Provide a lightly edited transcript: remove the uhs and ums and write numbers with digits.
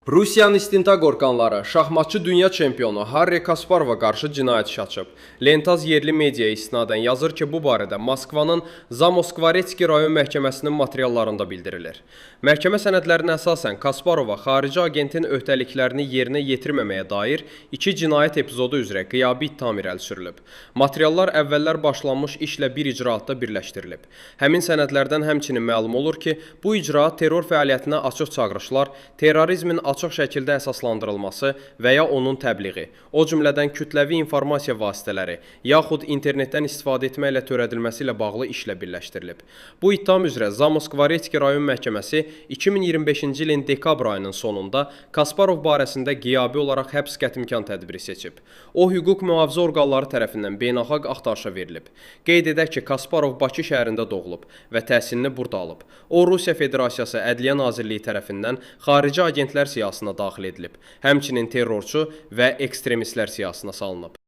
Rusiyanın istintaq orqanları şahmatçı dünya çempionu Harri Kasparova qarşı cinayət işi açıb. Lentaz yerli mediaya istinadən yazır ki, bu barədə Moskvanın Zamoskvoretski rayon məhkəməsinin materiallarında bildirilir. Məhkəmə sənədlərinə əsasən Kasparova xarici agentin öhdəliklərini yerinə yetirməməyə dair 2 cinayət epizodu üzrə qiyabi ittiham irəli sürülüb. Materiallar əvvəllər başlanmış işlə bir icraatda birləşdirilib. Həmin sənədlərdən həmçinin məlum olur ki, bu icraat terror fəaliyyətinə açıq çağırışlar, terrorizmin açıq şəkildə əsaslandırılması və ya onun təbliği, o cümlədən kütləvi informasiya vasitələri, yaxud internetdən istifadə etməklə törədilməsi ilə bağlı işlə birləşdirilib. Bu ittiham üzrə Zamoskvoretski rayon məhkəməsi 2025-ci ilin dekabr ayının sonunda Kasparov barəsində qiyabi olaraq həbs qətimkan tədbiri seçib. O, hüquq mühafizə orqanları tərəfindən beynəlxalq axtarışa verilib. Qeyd edək ki, Kasparov Bakı şəhərində doğulub və təhsilini burada alıb. O, Rusiya Federasiyası Ədliyyə Nazirliyi tərəfindən xarici agentlər siyasına daxil edilib. Həmçinin terrorçu və ekstremistlər siyasına salınıb.